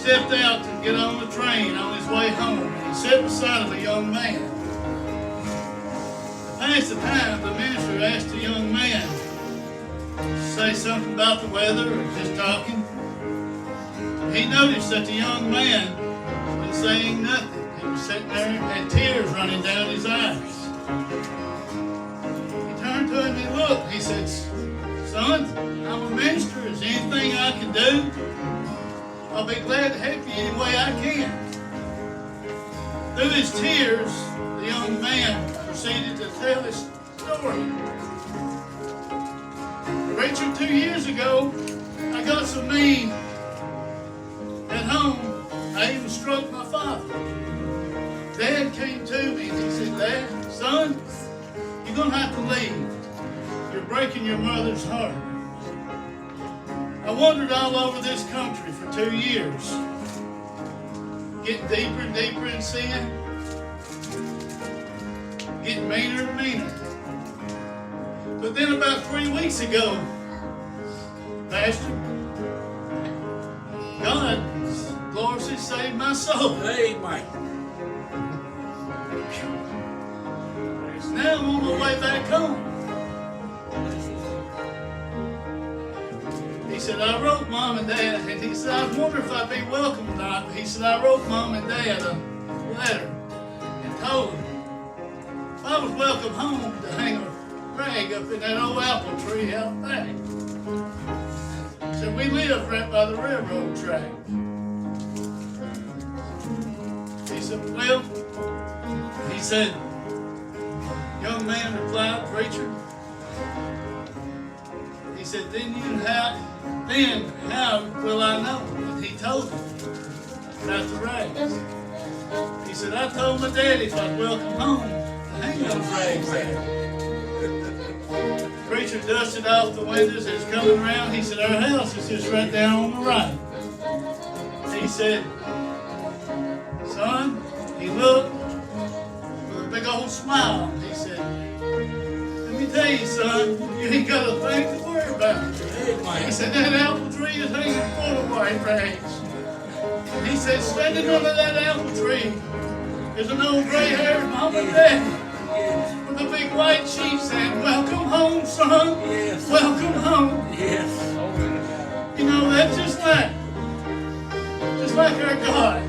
stepped out to get on the train on his way home, and he sat beside of a young man. To pass the time, the minister asked the young man to say something about the weather or just talking. He noticed that the young man was saying nothing. He was sitting there and had tears running down his eyes. He turned to him and he looked. He said, "Son, I'm a minister. Is there anything I can do? I'll be glad to help you any way I can." Through his tears, the young man proceeded to tell his story. "Rachel, 2 years ago, I got so mean at home, I even stroked my father. Dad came to me and he said, 'Dad, son, you're going to have to leave. You're breaking your mother's heart.' I wandered all over this country for 2 years, getting deeper and deeper in sin, getting meaner and meaner. But then about 3 weeks ago, Pastor, God gloriously saved my soul. Amen. Now I'm on my way back home." He said, "I wrote Mom and Dad," and he said, "I wonder if I'd be welcome tonight." He said, "I wrote Mom and Dad a letter and told them if I was welcome home to hang a rag up in that old apple tree out back." So we live right by the railroad track. He said, "Well," he said, young man replied, "Preacher," he said, then how will I know?" And he told him about the rags. He said, "I told my daddy if I'd welcome home to hang those rags there." Preacher dusted off the windows as coming around. He said, "Our house is just right down on the right." He said, "Son," he looked with a big old smile. He said, "Let me tell you, son, you ain't got a thing to worry about." He said, "That apple tree is hanging full of white rags." He said, "Standing under that apple tree is an old gray-haired mom and dad with a big white sheet saying, 'Welcome home, son. Yes. Welcome home.'" Yes. You know, that's just like our God.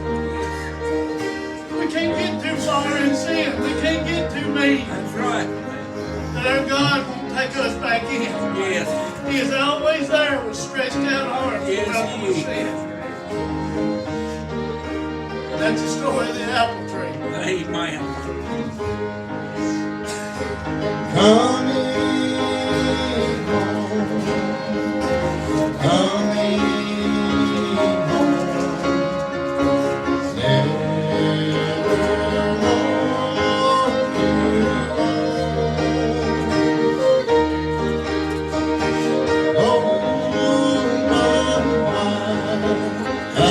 We can't get too far in sin. We can't get too mean. That's right. That our God won't take us back in. Yes. He is always there with stretched out arms. Yes, welcome He us is. in. And that's the story of the apple tree. Amen. Coming home, coming home, never want you home. Oh, my wife, I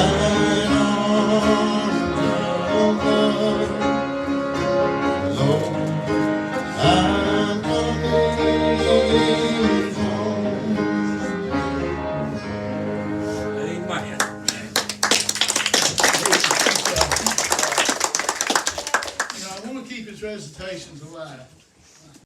don't know, Lord. I'm coming home. Amen. You know, I want to keep his recitations alive.